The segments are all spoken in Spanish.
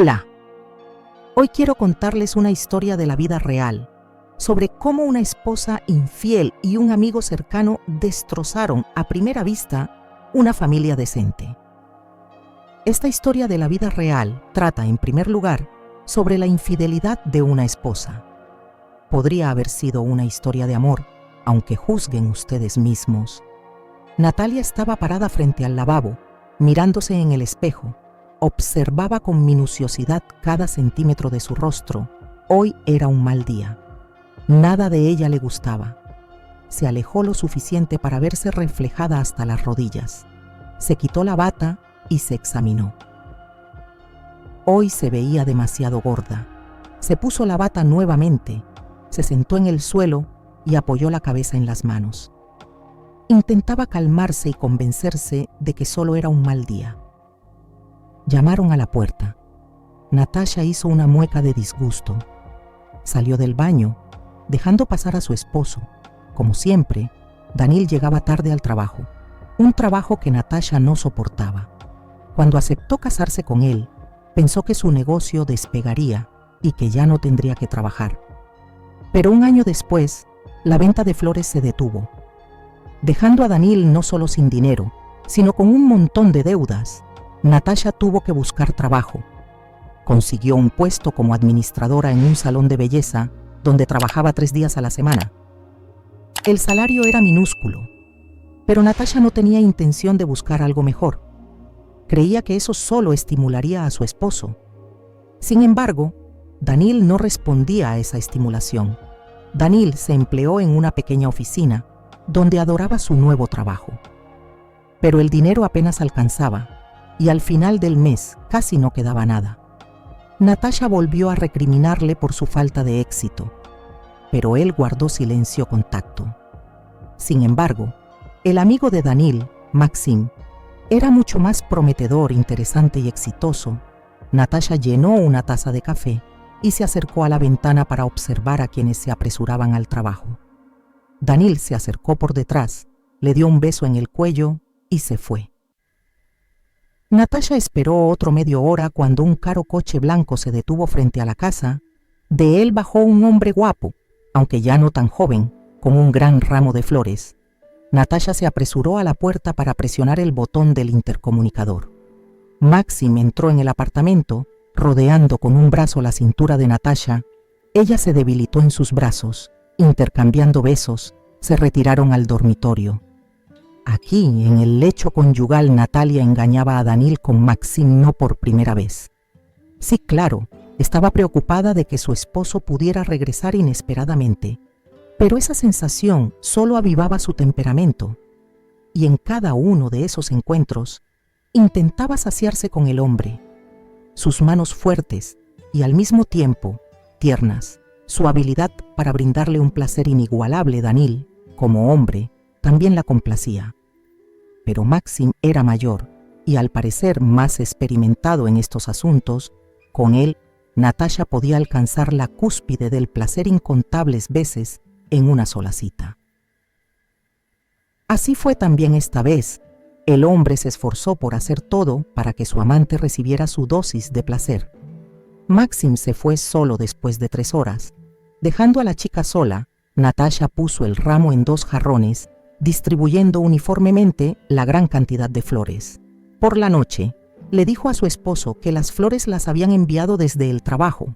Hola. Hoy quiero contarles una historia de la vida real, sobre cómo una esposa infiel y un amigo cercano destrozaron a primera vista una familia decente. Esta historia de la vida real trata, en primer lugar, sobre la infidelidad de una esposa. Podría haber sido una historia de amor, aunque juzguen ustedes mismos. Natalia estaba parada frente al lavabo, mirándose en el espejo. Observaba con minuciosidad cada centímetro de su rostro. Hoy era un mal día. Nada de ella le gustaba. Se alejó lo suficiente para verse reflejada hasta las rodillas. Se quitó la bata y se examinó. Hoy se veía demasiado gorda. Se puso la bata nuevamente, se sentó en el suelo y apoyó la cabeza en las manos. Intentaba calmarse y convencerse de que solo era un mal día. Llamaron a la puerta. Natasha hizo una mueca de disgusto. Salió del baño, dejando pasar a su esposo. Como siempre, Daniil llegaba tarde al trabajo, un trabajo que Natasha no soportaba. Cuando aceptó casarse con él, pensó que su negocio despegaría y que ya no tendría que trabajar. Pero un año después, la venta de flores se detuvo, dejando a Daniil no solo sin dinero, sino con un montón de deudas. Natasha tuvo que buscar trabajo. Consiguió un puesto como administradora en un salón de belleza donde trabajaba 3 días a la semana. El salario era minúsculo, pero Natasha no tenía intención de buscar algo mejor. Creía que eso solo estimularía a su esposo. Sin embargo, Daniil no respondía a esa estimulación. Daniil se empleó en una pequeña oficina donde adoraba su nuevo trabajo. Pero el dinero apenas alcanzaba y al final del mes casi no quedaba nada. Natasha volvió a recriminarle por su falta de éxito, pero él guardó silencio con tacto. Sin embargo, el amigo de Daniil, Maxim, era mucho más prometedor, interesante y exitoso. Natasha llenó una taza de café y se acercó a la ventana para observar a quienes se apresuraban al trabajo. Daniil se acercó por detrás, le dio un beso en el cuello y se fue. Natasha esperó otro media hora cuando un caro coche blanco se detuvo frente a la casa. De él bajó un hombre guapo, aunque ya no tan joven, con un gran ramo de flores. Natasha se apresuró a la puerta para presionar el botón del intercomunicador. Maxim entró en el apartamento, rodeando con un brazo la cintura de Natasha. Ella se debilitó en sus brazos. Intercambiando besos, se retiraron al dormitorio. Aquí, en el lecho conyugal, Natalia engañaba a Daniil con Maxim no por primera vez. Sí, claro, estaba preocupada de que su esposo pudiera regresar inesperadamente, pero esa sensación solo avivaba su temperamento, y en cada uno de esos encuentros intentaba saciarse con el hombre. Sus manos fuertes y al mismo tiempo tiernas, su habilidad para brindarle un placer inigualable. Daniil, como hombre, también la complacía. Pero Maxim era mayor y al parecer más experimentado en estos asuntos. Con él, Natasha podía alcanzar la cúspide del placer incontables veces en una sola cita. Así fue también esta vez. El hombre se esforzó por hacer todo para que su amante recibiera su dosis de placer. Maxim se fue solo después de 3 horas. Dejando a la chica sola, Natasha puso el ramo en 2 jarrones, distribuyendo uniformemente la gran cantidad de flores. Por la noche, le dijo a su esposo que las flores las habían enviado desde el trabajo.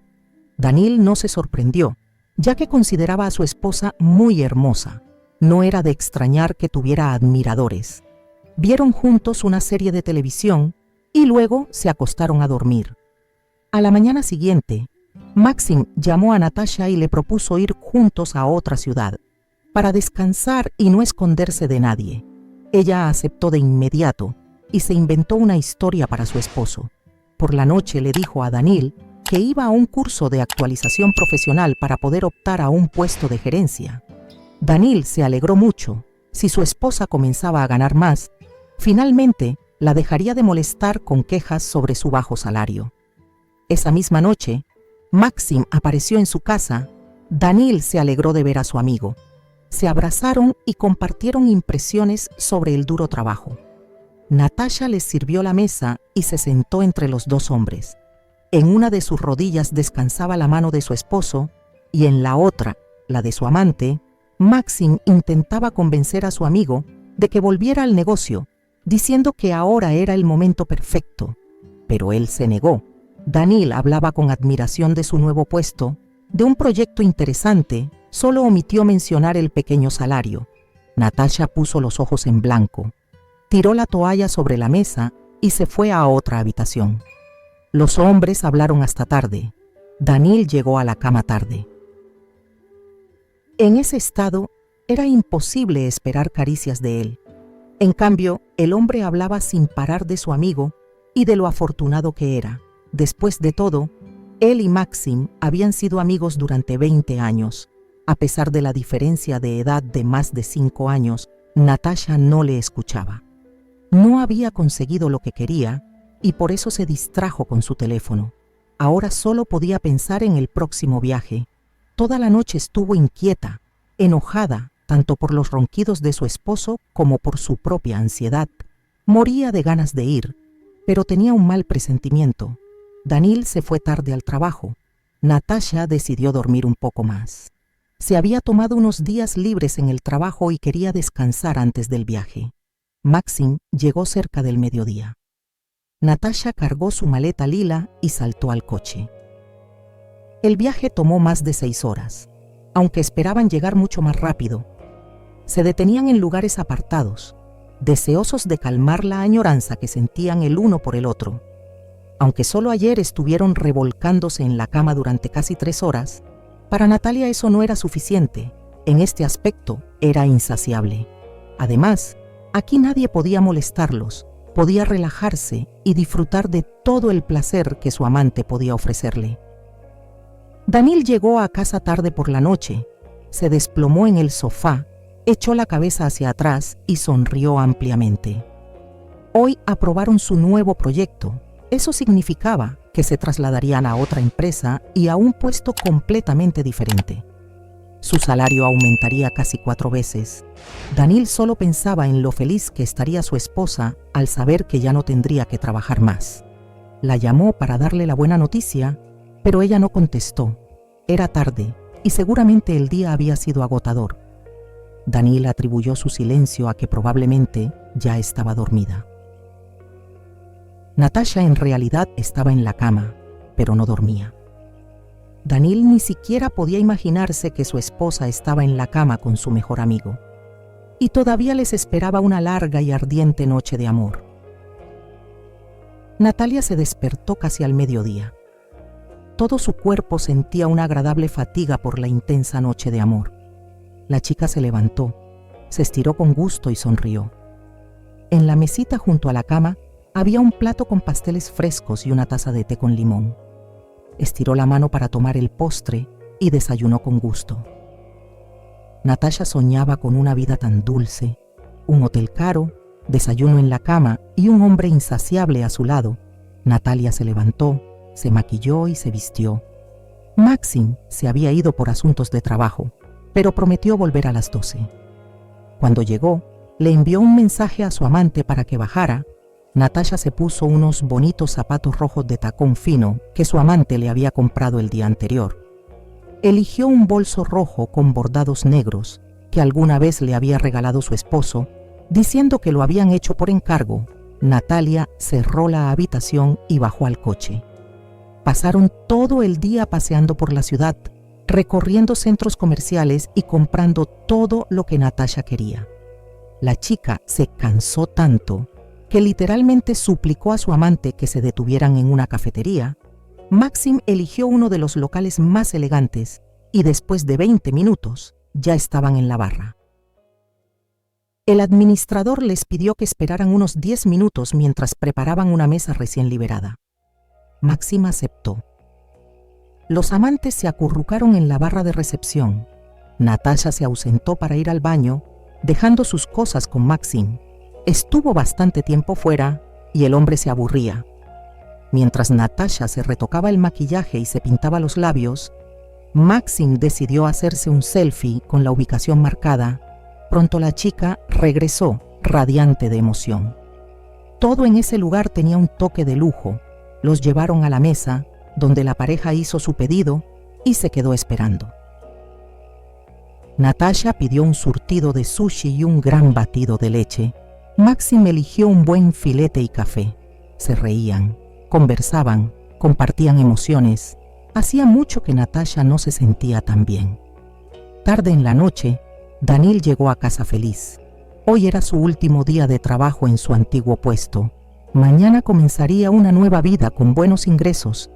Daniil no se sorprendió, ya que consideraba a su esposa muy hermosa. No era de extrañar que tuviera admiradores. Vieron juntos una serie de televisión y luego se acostaron a dormir. A la mañana siguiente, Maxim llamó a Natasha y le propuso ir juntos a otra ciudad, para descansar y no esconderse de nadie. Ella aceptó de inmediato y se inventó una historia para su esposo. Por la noche le dijo a Daniil que iba a un curso de actualización profesional para poder optar a un puesto de gerencia. Daniil se alegró mucho. Si su esposa comenzaba a ganar más, finalmente la dejaría de molestar con quejas sobre su bajo salario. Esa misma noche, Maxim apareció en su casa. Daniil se alegró de ver a su amigo. Se abrazaron y compartieron impresiones sobre el duro trabajo. Natasha les sirvió la mesa y se sentó entre los 2 hombres. En una de sus rodillas descansaba la mano de su esposo y en la otra, la de su amante, Maxim intentaba convencer a su amigo de que volviera al negocio, diciendo que ahora era el momento perfecto. Pero él se negó. Daniil hablaba con admiración de su nuevo puesto, de un proyecto interesante, solo omitió mencionar el pequeño salario. Natasha puso los ojos en blanco, tiró la toalla sobre la mesa y se fue a otra habitación. Los hombres hablaron hasta tarde. Daniil llegó a la cama tarde. En ese estado, era imposible esperar caricias de él. En cambio, el hombre hablaba sin parar de su amigo y de lo afortunado que era. Después de todo, él y Maxim habían sido amigos durante 20 años. A pesar de la diferencia de edad de más de 5 años, Natasha no le escuchaba. No había conseguido lo que quería y por eso se distrajo con su teléfono. Ahora solo podía pensar en el próximo viaje. Toda la noche estuvo inquieta, enojada, tanto por los ronquidos de su esposo como por su propia ansiedad. Moría de ganas de ir, pero tenía un mal presentimiento. Daniil se fue tarde al trabajo. Natasha decidió dormir un poco más. Se había tomado unos días libres en el trabajo y quería descansar antes del viaje. Maxim llegó cerca del mediodía. Natasha cargó su maleta lila y saltó al coche. El viaje tomó más de 6 horas, aunque esperaban llegar mucho más rápido. Se detenían en lugares apartados, deseosos de calmar la añoranza que sentían el uno por el otro. Aunque solo ayer estuvieron revolcándose en la cama durante casi 3 horas, para Natalia eso no era suficiente. En este aspecto era insaciable. Además, aquí nadie podía molestarlos, podía relajarse y disfrutar de todo el placer que su amante podía ofrecerle. Daniil llegó a casa tarde por la noche, se desplomó en el sofá, echó la cabeza hacia atrás y sonrió ampliamente. Hoy aprobaron su nuevo proyecto. Eso significaba que se trasladarían a otra empresa y a un puesto completamente diferente. Su salario aumentaría casi 4 veces. Daniil solo pensaba en lo feliz que estaría su esposa al saber que ya no tendría que trabajar más. La llamó para darle la buena noticia, pero ella no contestó. Era tarde y seguramente el día había sido agotador. Daniil atribuyó su silencio a que probablemente ya estaba dormida. Natasha en realidad estaba en la cama, pero no dormía. Daniil ni siquiera podía imaginarse que su esposa estaba en la cama con su mejor amigo. Y todavía les esperaba una larga y ardiente noche de amor. Natalia se despertó casi al mediodía. Todo su cuerpo sentía una agradable fatiga por la intensa noche de amor. La chica se levantó, se estiró con gusto y sonrió. En la mesita junto a la cama había un plato con pasteles frescos y una taza de té con limón. Estiró la mano para tomar el postre y desayunó con gusto. Natasha soñaba con una vida tan dulce, un hotel caro, desayuno en la cama y un hombre insaciable a su lado. Natalia se levantó, se maquilló y se vistió. Maxim se había ido por asuntos de trabajo, pero prometió volver a las 12. Cuando llegó, le envió un mensaje a su amante para que bajara. Natasha se puso unos bonitos zapatos rojos de tacón fino que su amante le había comprado el día anterior. Eligió un bolso rojo con bordados negros que alguna vez le había regalado su esposo, diciendo que lo habían hecho por encargo. Natalia cerró la habitación y bajó al coche. Pasaron todo el día paseando por la ciudad, recorriendo centros comerciales y comprando todo lo que Natasha quería. La chica se cansó tanto que literalmente suplicó a su amante que se detuvieran en una cafetería. Maxim eligió uno de los locales más elegantes y después de 20 minutos ya estaban en la barra. El administrador les pidió que esperaran unos 10 minutos mientras preparaban una mesa recién liberada. Maxim aceptó. Los amantes se acurrucaron en la barra de recepción. Natasha se ausentó para ir al baño, dejando sus cosas con Maxim. Estuvo bastante tiempo fuera y el hombre se aburría. Mientras Natasha se retocaba el maquillaje y se pintaba los labios, Maxim decidió hacerse un selfie con la ubicación marcada. Pronto la chica regresó, radiante de emoción. Todo en ese lugar tenía un toque de lujo. Los llevaron a la mesa, donde la pareja hizo su pedido y se quedó esperando. Natasha pidió un surtido de sushi y un gran batido de leche. Maxim eligió un buen filete y café. Se reían, conversaban, compartían emociones. Hacía mucho que Natasha no se sentía tan bien. Tarde en la noche, Danil llegó a casa feliz. Hoy era su último día de trabajo en su antiguo puesto. Mañana comenzaría una nueva vida con buenos ingresos.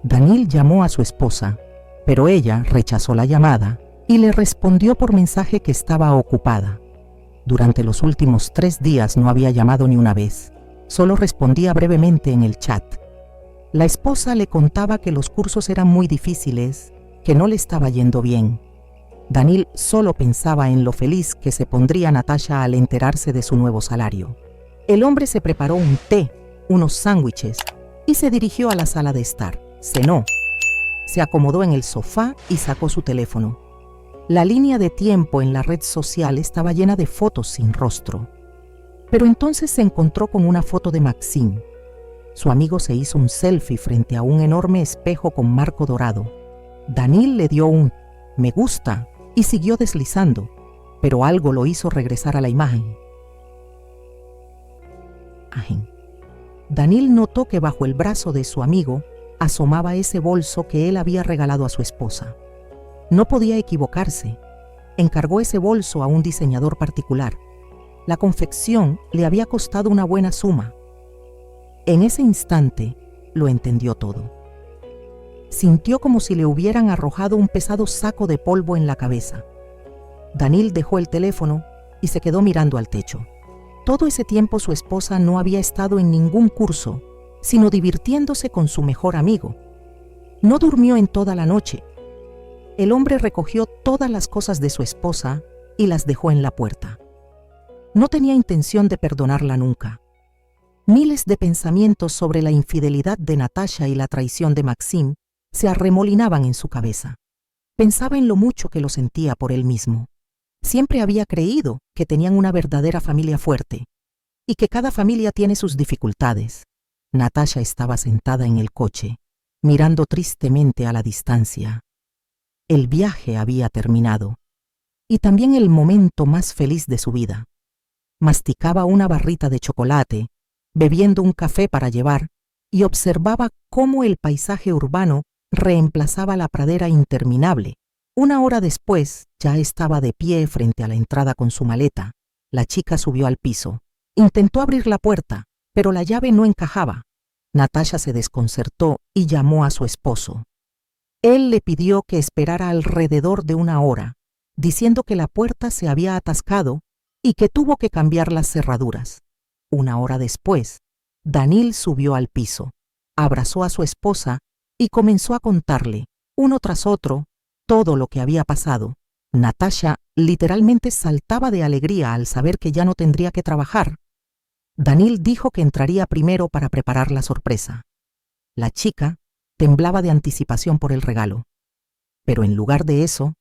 Danil llamó a su esposa, pero ella rechazó la llamada y le respondió por mensaje que estaba ocupada. Durante los últimos 3 días no había llamado ni una vez, solo respondía brevemente en el chat. La esposa le contaba que los cursos eran muy difíciles, que no le estaba yendo bien. Danil solo pensaba en lo feliz que se pondría Natasha al enterarse de su nuevo salario. El hombre se preparó un té, unos sándwiches y se dirigió a la sala de estar. Cenó, se acomodó en el sofá y sacó su teléfono. La línea de tiempo en la red social estaba llena de fotos sin rostro. Pero entonces se encontró con una foto de Maxim. Su amigo se hizo un selfie frente a un enorme espejo con marco dorado. Danil le dio un me gusta y siguió deslizando, pero algo lo hizo regresar a la imagen. Danil notó que bajo el brazo de su amigo asomaba ese bolso que él había regalado a su esposa. No podía equivocarse. Encargó ese bolso a un diseñador particular. La confección le había costado una buena suma. En ese instante lo entendió todo. Sintió como si le hubieran arrojado un pesado saco de polvo en la cabeza. Danil dejó el teléfono y se quedó mirando al techo. Todo ese tiempo su esposa no había estado en ningún curso, sino divirtiéndose con su mejor amigo. No durmió en toda la noche. El hombre recogió todas las cosas de su esposa y las dejó en la puerta. No tenía intención de perdonarla nunca. Miles de pensamientos sobre la infidelidad de Natasha y la traición de Maxim se arremolinaban en su cabeza. Pensaba en lo mucho que lo sentía por él mismo. Siempre había creído que tenían una verdadera familia fuerte y que cada familia tiene sus dificultades. Natasha estaba sentada en el coche, mirando tristemente a la distancia. El viaje había terminado y también el momento más feliz de su vida. Masticaba una barrita de chocolate, bebiendo un café para llevar, y observaba cómo el paisaje urbano reemplazaba la pradera interminable. 1 hora después, ya estaba de pie frente a la entrada con su maleta. La chica subió al piso. Intentó abrir la puerta, pero la llave no encajaba. Natasha se desconcertó y llamó a su esposo. Él le pidió que esperara alrededor de 1 hora, diciendo que la puerta se había atascado y que tuvo que cambiar las cerraduras. 1 hora después, Danil subió al piso, abrazó a su esposa y comenzó a contarle, uno tras otro, todo lo que había pasado. Natasha literalmente saltaba de alegría al saber que ya no tendría que trabajar. Danil dijo que entraría primero para preparar la sorpresa. La chica temblaba de anticipación por el regalo. Pero en lugar de eso,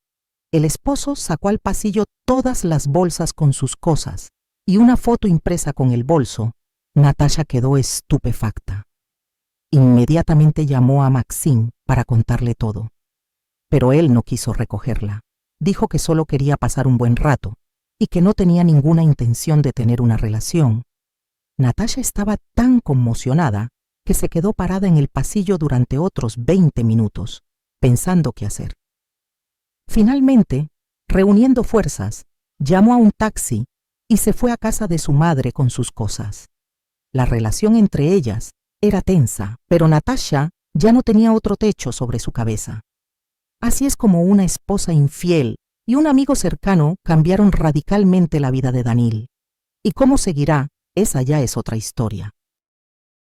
el esposo sacó al pasillo todas las bolsas con sus cosas y una foto impresa con el bolso. Natasha quedó estupefacta. Inmediatamente llamó a Maxim para contarle todo. Pero él no quiso recogerla. Dijo que solo quería pasar un buen rato y que no tenía ninguna intención de tener una relación. Natasha estaba tan conmocionada que se quedó parada en el pasillo durante otros 20 minutos, pensando qué hacer. Finalmente, reuniendo fuerzas, llamó a un taxi y se fue a casa de su madre con sus cosas. La relación entre ellas era tensa, pero Natasha ya no tenía otro techo sobre su cabeza. Así es como una esposa infiel y un amigo cercano cambiaron radicalmente la vida de Danil. Y cómo seguirá, esa ya es otra historia.